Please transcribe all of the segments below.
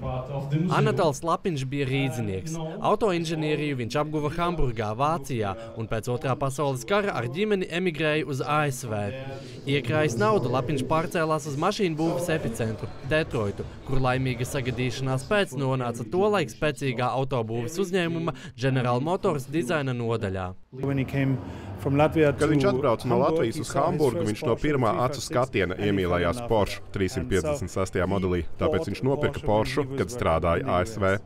Anatols Lapiņš bija rīdzinieks. Autoinženieriju viņš apguva Hamburgā, Vācijā, un pēc Otrā pasaules kara ar ģimeni emigrēja uz ASV. Iekrājis naudu, Lapiņš pārcēlās uz mašīnu būves epicentru, Detroitu, kur laimīga sagadīšanās pēc nonāca tolaik spēcīgā autobūves uzņēmuma General Motors dizaina nodaļā. Kad viņš atbrauca no Latvijas uz Hamburgu, viņš no pirmā acu skatiena iemīlējās Porsche 356. modelī, tāpēc viņš nopirka Porsche, kad strādāja ASV.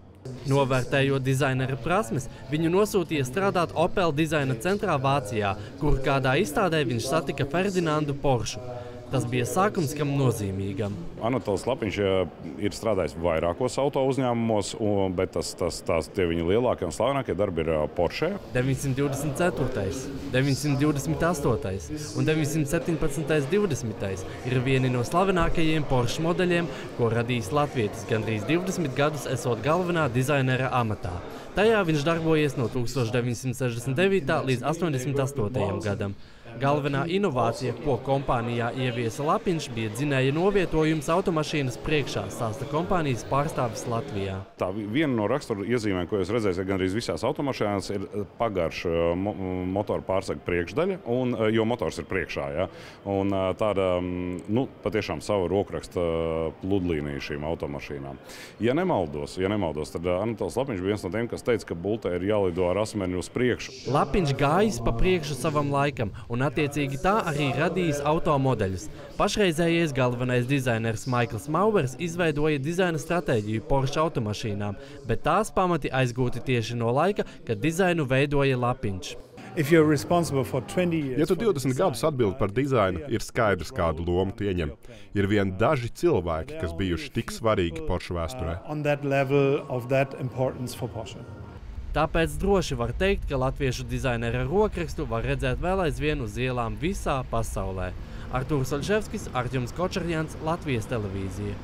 Novērtējot dizainera prasmes, viņu nosūtīja strādāt Opel dizaina centrā Vācijā, kur kādā izstādē viņš satika Ferdinandu Poršu. Tas bija sākums kam nozīmīgam. Anatols Lapiņš ir strādājis vairākos auto uzņēmumos, bet tie viņa lielākie un slavenākie darbi ir Porsche. 924., 928. un 917. 20. ir vieni no slavenākajiem Porsche modeļiem, ko radījis latvietis gandrīz 20 gadus esot galvenā dizainera amatā. Tajā viņš darbojies no 1969. līdz 88. gadam. Galvenā inovācija, ko kompānijā ieviesa Lapiņš, bija dzinēja novietojums automašīnas priekšā, stāsta kompānijas pārstāvis Latvijā. Tā viena no rakstura iezīmēm, ko jūs redzēsiet gandrīz visās automašīnās, ir pagarš motora pārsega priekšdaļa, jo motors ir priekšā. Ja? Un tāda patiešām sava rokraksta pludlīnija šīm automašīnām. Ja nemaldos, tad Anatols Lapiņš bija viens no tiem, kas teica, ka bultē ir jālido ar asmeni uz priekšu. Lapiņš gājis pa priekšu savam laikam, un attiecīgi tā arī radījis automodeļus. Pašreizējais galvenais dizainers Maikls Mauvers izveidoja dizaina stratēģiju Porsche automašīnām, bet tās pamati aizgūti tieši no laika, kad dizainu veidoja Lapiņš. Ja tu 20 gadus atbildi par dizainu, ir skaidrs, kādu lomu tu ieņem. Ir vien daži cilvēki, kas bijuši tik svarīgi Porsche vēsturē. Tāpēc droši var teikt, ka latviešu dizainera rokrakstu var redzēt vēl aizvien uz ielām visā pasaulē. Artūrs Oļševskis, Artjums Kočarjans, Latvijas televīzija.